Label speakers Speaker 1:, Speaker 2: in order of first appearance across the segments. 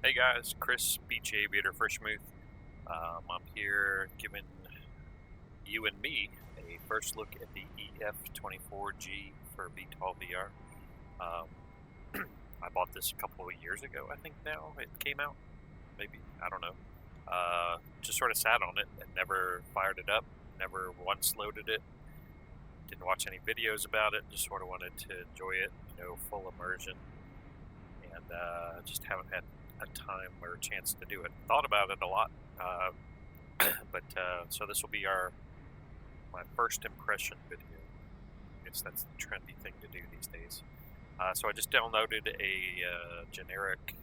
Speaker 1: Hey guys, Chris, Beach Aviator Freshmuth. I'm here giving you and me a first look at the EF-24G for VTOL VR. I bought this a couple of years ago, I think now it came out. Maybe, I don't know. Just sort of sat on it and never fired it up, never once loaded it. Didn't watch any videos about it, just sort of wanted to enjoy it, full immersion. And just haven't had a time or a chance to do it. Thought about it a lot, but so this will be my first impression video. I guess that's the trendy thing to do these days. So I just downloaded a generic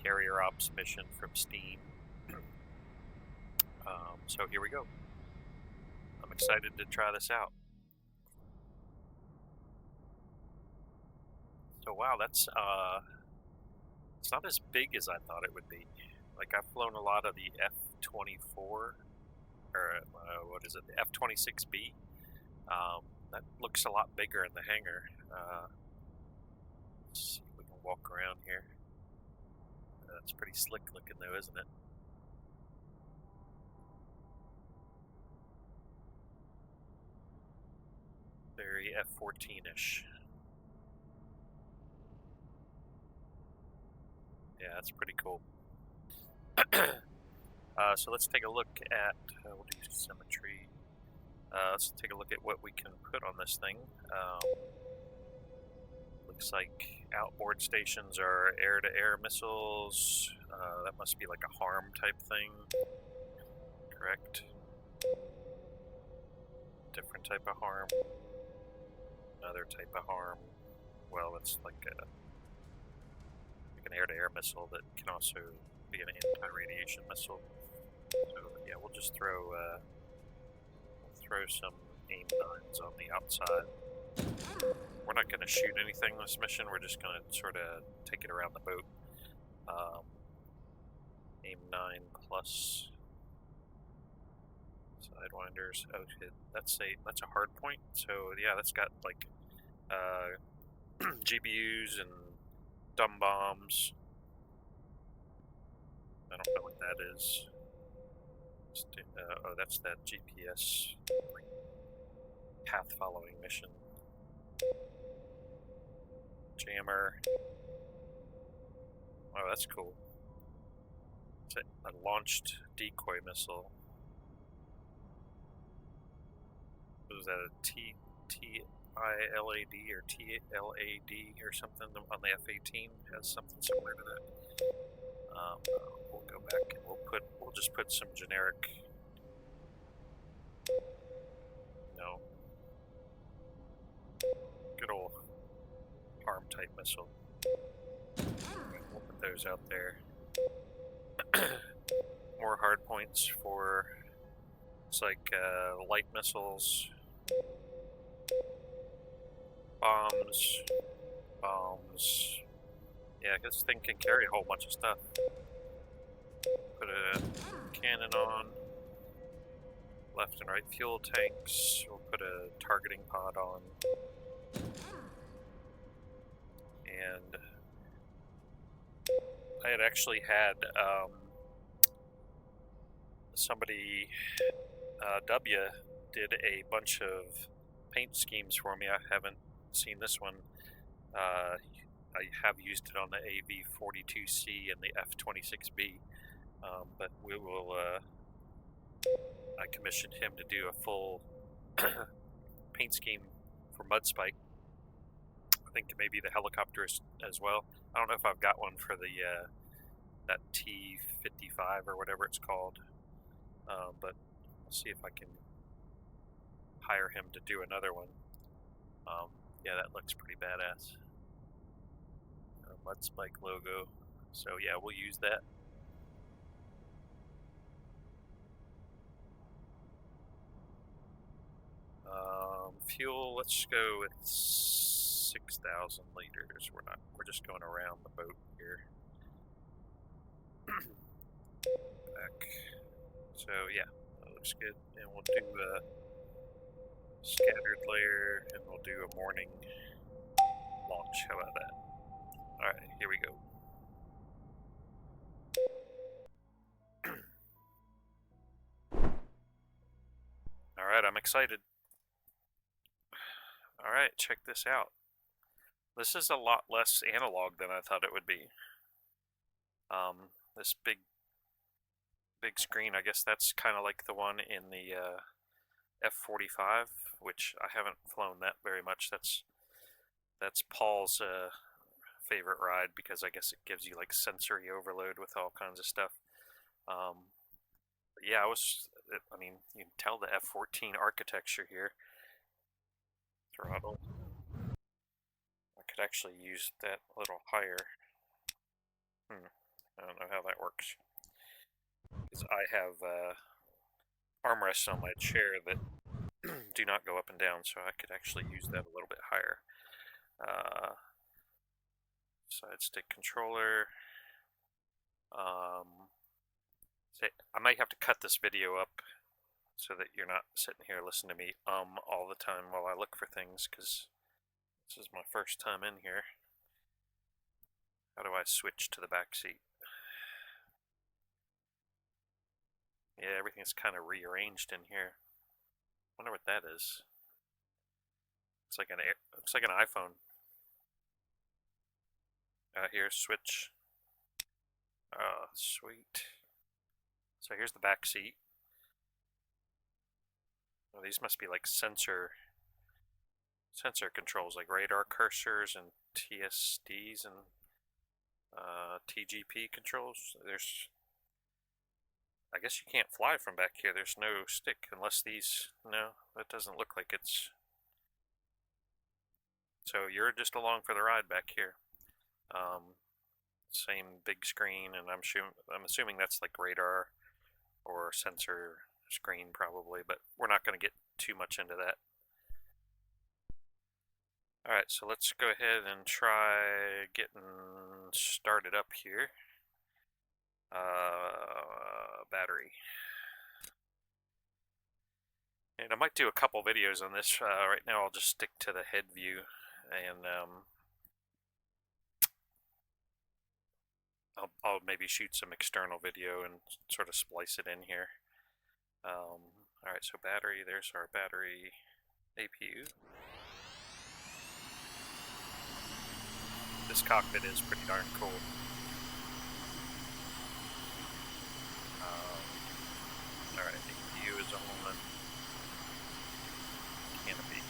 Speaker 1: carrier ops mission from Steam. So here we go. I'm excited to try this out. So wow, that's it's not as big as I thought it would be. Like, I've flown a lot of the F-24, or what is it, the F-26B. That looks a lot bigger in the hangar. Let's see if we can walk around here. It's pretty slick looking though, isn't it? Very F-14-ish. Yeah, that's pretty cool. So let's take a look at, we'll do symmetry. Let's take a look at what we can put on this thing. Looks like outboard stations are air-to-air missiles. That must be like a harm type thing. Correct. Different type of harm. Another type of harm. Well, it's like an air-to-air missile that can also be an anti-radiation missile. So yeah, we'll just throw some AIM-9s on the outside. We're not going to shoot anything this mission. We're just going to sort of take it around the boat. AIM-9 plus sidewinders. Okay, that's a hard point. So yeah, that's got like GBUs and dumb bombs. I don't know what that is. Oh, that's that GPS path following mission. Jammer. Oh, that's cool. It's a launched decoy missile. Was that a TILAD or TLAD or something on the F-18? Has something similar to that. We'll go back and we'll just put some generic. No. Good old harm type missile. We'll put those out there. More hard points for, it's like light missiles, bombs. Yeah, this thing can carry a whole bunch of stuff. Put a cannon on. Left and right fuel tanks. We'll put a targeting pod on. And I had actually had somebody, W, did a bunch of paint schemes for me. I haven't seen this one. I have used it on the AV-42C and the F-26B, but we will. I commissioned him to do a full paint scheme for Mudspike. I think maybe the helicopters as well. I don't know if I've got one for the that T-55 or whatever it's called, but I'll see if I can hire him to do another one. Yeah, that looks pretty badass. Mudspike logo. So yeah, we'll use that. Fuel, let's go with 6,000 liters. We're just going around the boat here. back. So yeah, that looks good. And we'll do a scattered layer, and we'll do a morning launch. How about that? Alright, here we go. Alright, I'm excited. Alright, check this out. This is a lot less analog than I thought it would be. This big screen, I guess that's kind of like the one in the F-45, which I haven't flown that very much. That's Paul's favorite ride, because I guess it gives you like sensory overload with all kinds of stuff. Yeah, I mean, you can tell the F-14 architecture here. Throttle. I could actually use that a little higher. I don't know how that works. Because I have armrests on my chair that do not go up and down, so I could actually use that a little bit higher. Side stick controller. I might have to cut this video up so that you're not sitting here listening to me all the time while I look for things, because this is my first time in here. How do I switch to the back seat? Yeah, everything's kind of rearranged in here. Wonder what that is. It's like looks like an iPhone. Here's switch. Sweet. So here's the back seat. Well, these must be like sensor controls, like radar cursors and TSDs and TGP controls. I guess you can't fly from back here. There's no stick unless these. No, that doesn't look like it's. So you're just along for the ride back here. Same big screen, and I'm assuming that's like radar or sensor screen probably, but we're not going to get too much into that. Alright, so let's go ahead and try getting started up here. Battery. And I might do a couple videos on this. Right now I'll just stick to the head view, and I'll maybe shoot some external video and sort of splice it in here. Alright, so battery, there's our battery APU. This cockpit is pretty darn cool. Alright, APU is on. Canopy.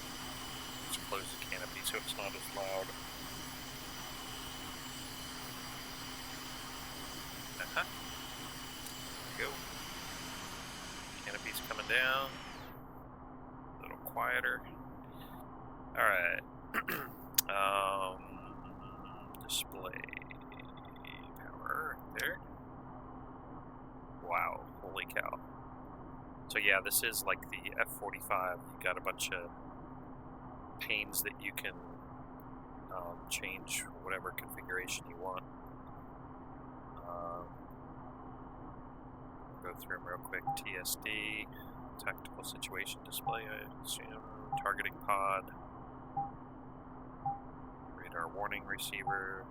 Speaker 1: Let's close the canopy so it's not as loud. There we go. Canopy's coming down. A little quieter. Alright. Display power there. Wow, holy cow. So yeah, this is like the F-45. You got a bunch of panes that you can change whatever configuration you want. Go through them real quick. TSD, tactical situation display, I assume. Targeting pod. Radar warning receiver.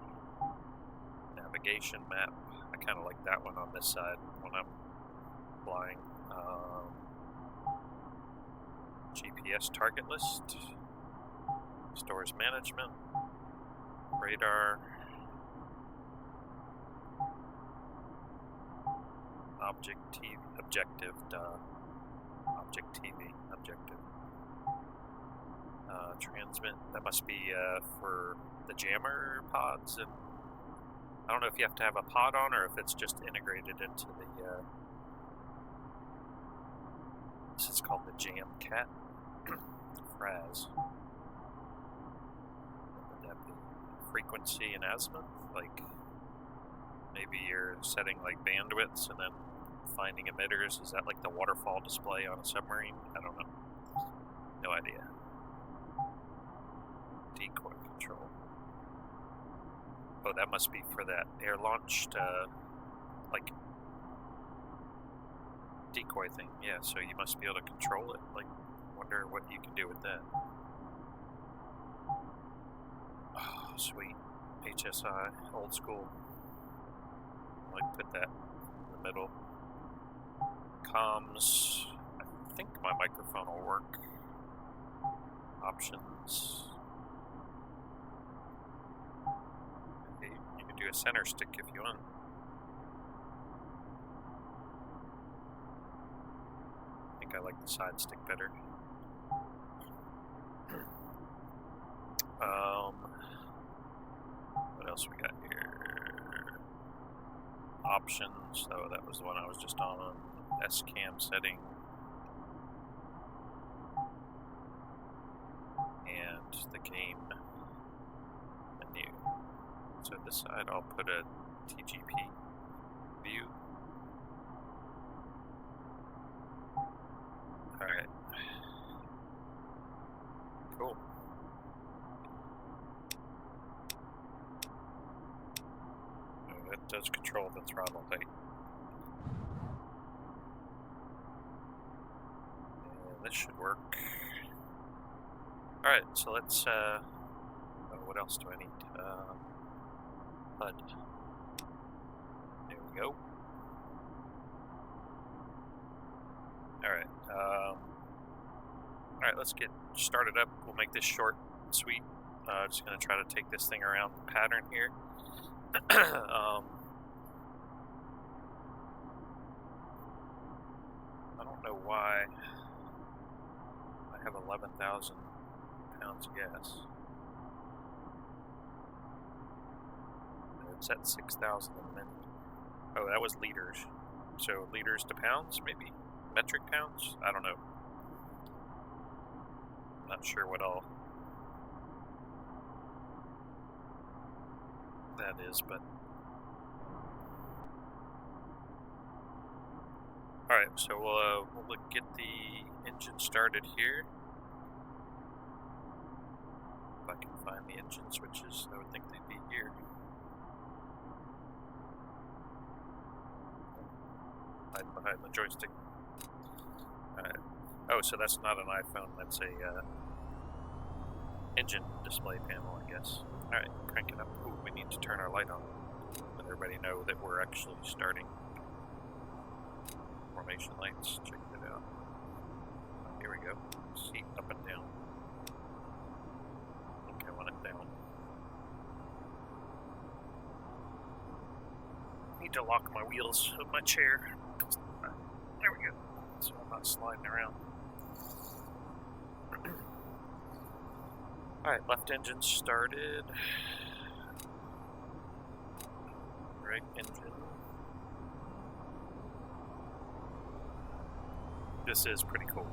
Speaker 1: Navigation map. I kind of like that one on this side when I'm flying. GPS target list. Stores management. Radar. Objective, objective. Transmit, that must be for the jammer pods, and I don't know if you have to have a pod on or if it's just integrated into the, this is called the Jam Cat, Fraz. What would that be? Frequency and azimuth, like maybe you're setting like bandwidths and then finding emitters. Is that like the waterfall display on a submarine? I don't know. No idea. Decoy control. Oh, that must be for that air launched, like decoy thing. Yeah, so you must be able to control it. Like, wonder what you can do with that. Oh, sweet. HSI, old school. Like, put that in the middle. Comms. I think my microphone will work. Options. Okay, you can do a center stick if you want. I think I like the side stick better. What else we got here? Options. Oh, that was the one I was just on. S-cam setting. And the game menu. So this side I'll put a TGP view. Alright. Cool. That does control the throttle height. And this should work. Alright, so let's, what else do I need? HUD. There we go. Alright, alright, let's get started up. We'll make this short and sweet. Just gonna try to take this thing around the pattern here. I don't know why I have 11,000 pounds of gas. It's at 6,000 a minute. Oh, that was liters. So liters to pounds, maybe? Metric pounds? I don't know. Not sure what all that is, but alright, so we'll get the engine started here. If I can find the engine switches, I would think they'd be here. Hide behind the joystick. Alright. Oh, so that's not an iPhone, that's a engine display panel, I guess. Alright, crank it up. Ooh, we need to turn our light on. Let everybody know that we're actually starting. Formation lights, check that out. Here we go. Seat up and down. I think I want it down. Need to lock my wheels of my chair. There we go. So I'm not sliding around. Alright, left engine started. Right engine. This is pretty cool.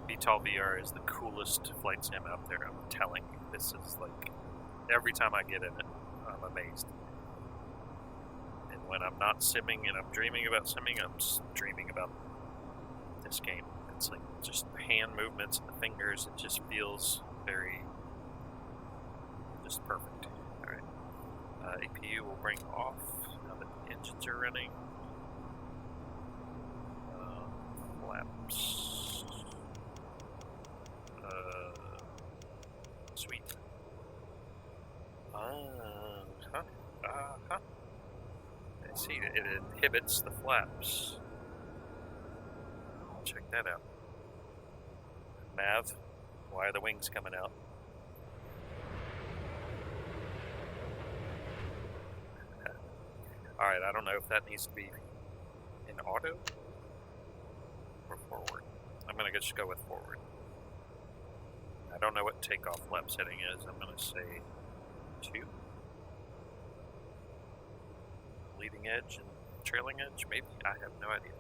Speaker 1: VTOL VR is the coolest flight sim out there, I'm telling you. This is like, every time I get in it, I'm amazed. And when I'm not simming and I'm dreaming about simming, I'm just dreaming about this game. It's like just hand movements and the fingers, it just feels very, just perfect. Alright, APU will bring off now that the engines are running. Flaps. Sweet. I see, it inhibits the flaps. Check that out. Nav, why are the wings coming out? Alright, I don't know if that needs to be in auto or forward. I'm gonna just go with forward. I don't know what takeoff lap setting is. I'm gonna say 2. Leading edge and trailing edge, maybe? I have no idea.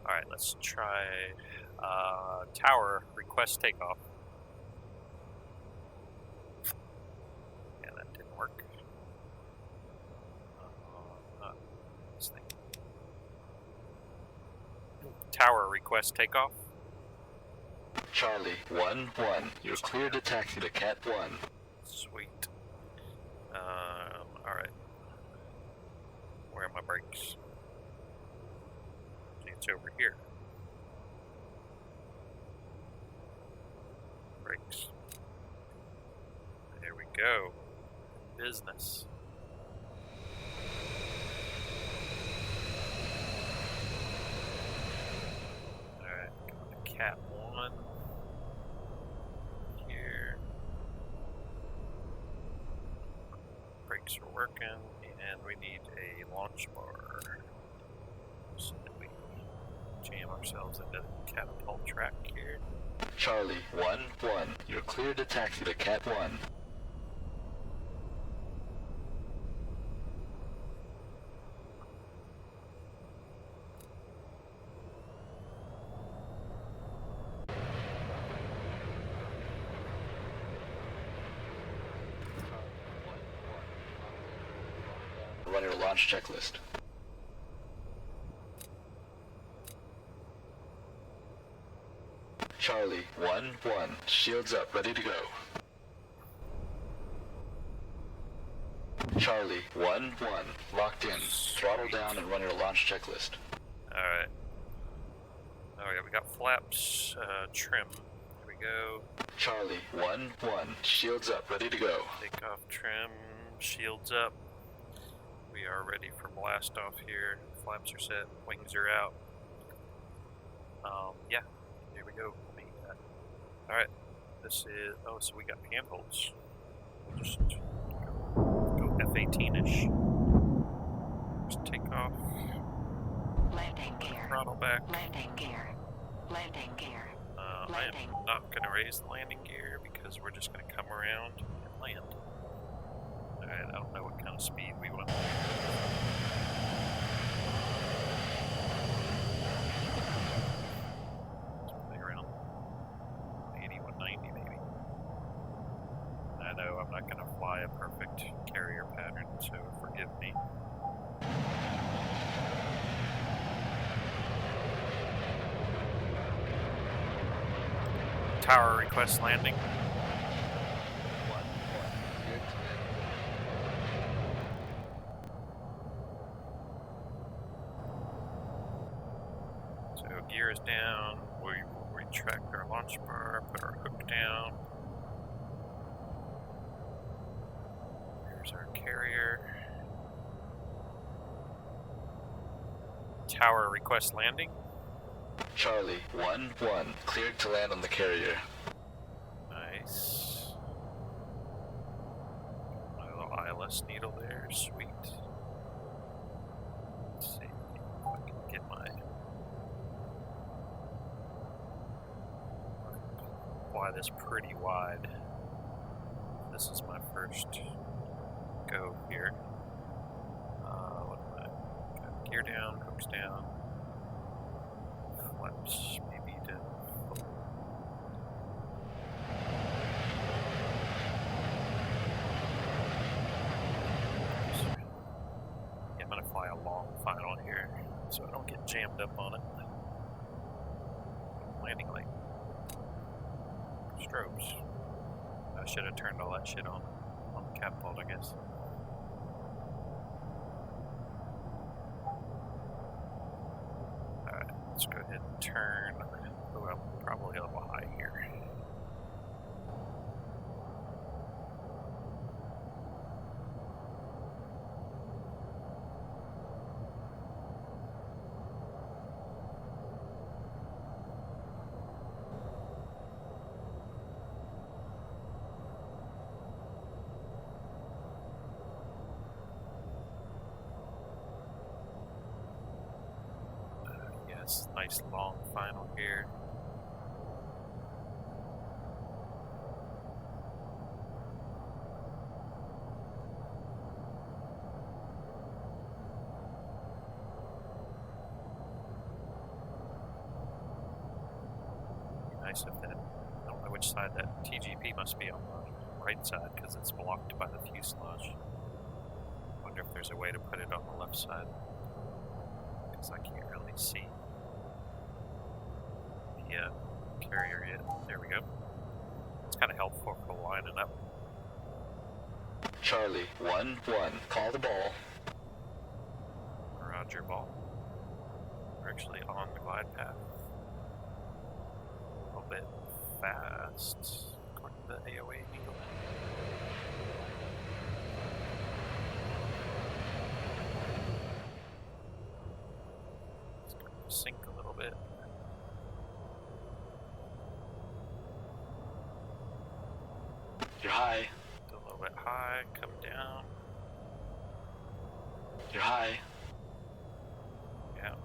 Speaker 1: Alright, let's try tower request takeoff. Yeah, that didn't work. This thing. Tower request takeoff.
Speaker 2: Charlie 1-1. You're clear to taxi to Cat 1.
Speaker 1: Sweet. Alright. brakes. See, it's over here. Brakes. There we go. Business. Alright, going to Cat 1. Here. Brakes are working, and we need a launch bar so that we jam ourselves into the catapult track here.
Speaker 2: Charlie 1-1, you're clear to taxi to Cat 1. Run your launch checklist. Charlie 1-1, shields up, ready to go. Charlie 1-1, locked in, throttle down and run your launch checklist.
Speaker 1: Alright. Alright, we got flaps, trim. There we go.
Speaker 2: Charlie 1-1, shields up, ready to go.
Speaker 1: Take off trim, shields up. We are ready for blast off here. Flaps are set, wings are out. Yeah, here we go. Alright, this is, oh, so we got handholds. We'll just go F-18-ish. Just take off.
Speaker 3: Landing gear.
Speaker 1: Throttle back.
Speaker 3: Landing gear. Landing gear.
Speaker 1: I am not going to raise the landing gear because we're just going to come around and land. Alright, I don't know what kind of speed we want. Something around 80, 190 maybe. I know I'm not going to fly a perfect carrier pattern, so forgive me. Tower request landing. So gear is down, we will retract our launch bar, put our hook down. Here's our carrier. Tower request landing.
Speaker 2: Charlie 1-1, cleared to land on the carrier.
Speaker 1: Nice. My little ILS needle there, sweet. Let's see if I can get my... Fly this pretty wide. This is my first go here. What am I? Got gear down, hooks down. Flaps maybe to... Yeah, I'm gonna fly a long final here so I don't get jammed up on it. Landing light. Strobes. I should have turned all that shit on the catapult, I guess. Alright, let's go ahead and turn. Oh, I'm probably a little high here. Nice long final here. Nice if that, I don't know which side that TGP must be on the right side because it's blocked by the fuselage. Wonder if there's a way to put it on the left side because I can't really see. Yeah, carrier yet. There we go. It's kind of helpful for lining up.
Speaker 2: Charlie 1-1, call the ball.
Speaker 1: Roger. Roger ball. We're actually on the glide path. A little bit fast, according to the AOA Eagle. It's going to sink a little bit.
Speaker 2: You're high.
Speaker 1: A little bit high, come down.
Speaker 2: You're high.
Speaker 1: Yeah,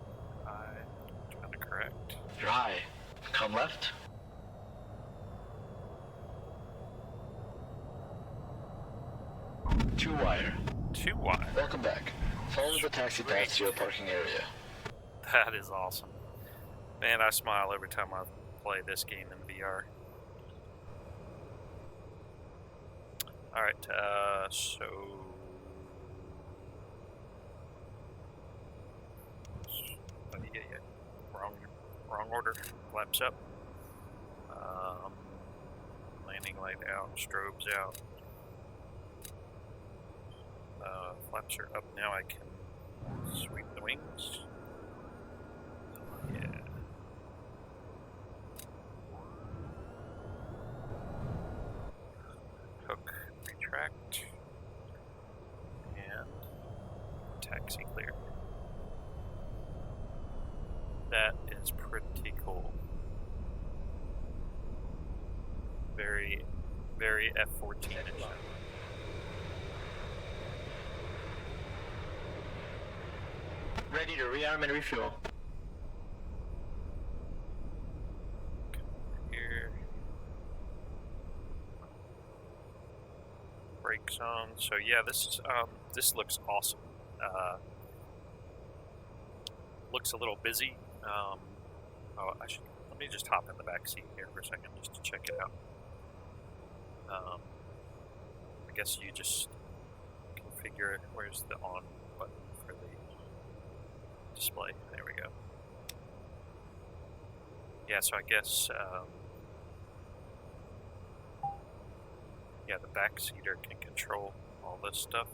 Speaker 1: high. Trying to correct.
Speaker 2: You're high. Come left. Two wire.
Speaker 1: 2 wide.
Speaker 2: Welcome back. Follow the taxi path to your parking area.
Speaker 1: That is awesome. Man, I smile every time I play this game in VR. Alright, so... Yeah. Wrong order. Flaps up. Landing light out, strobes out. Flaps are up now, I can sweep the wings. Yeah. Hook, retract, and taxi clear. That is pretty cool. Very, very F-14-ish.
Speaker 2: Ready to rearm and refuel.
Speaker 1: Here. Brakes on. So yeah, this looks awesome. Looks a little busy. Let me just hop in the back seat here for a second just to check it out. I guess you just configure it. Where's the on button for the display? There we go. Yeah, so I guess yeah, the back seater can control all this stuff.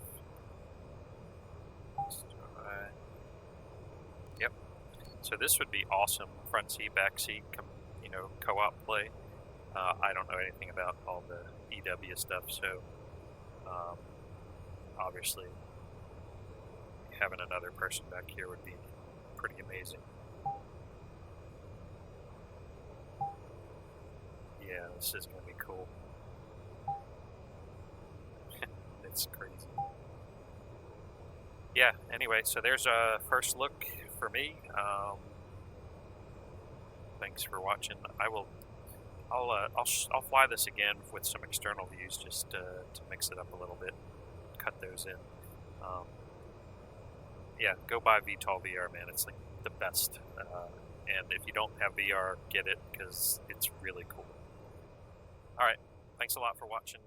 Speaker 1: Yep. So this would be awesome. Front seat, back seat, co-op play. I don't know anything about all the EW stuff, so obviously having another person back here would be pretty amazing. Yeah, this is going to be cool. It's crazy. Yeah, anyway, so there's a first look for me. Thanks for watching. I'll fly this again with some external views just to mix it up a little bit, cut those in. Yeah, go buy VTOL VR, man. It's like the best. And if you don't have VR, get it because it's really cool. All right, thanks a lot for watching.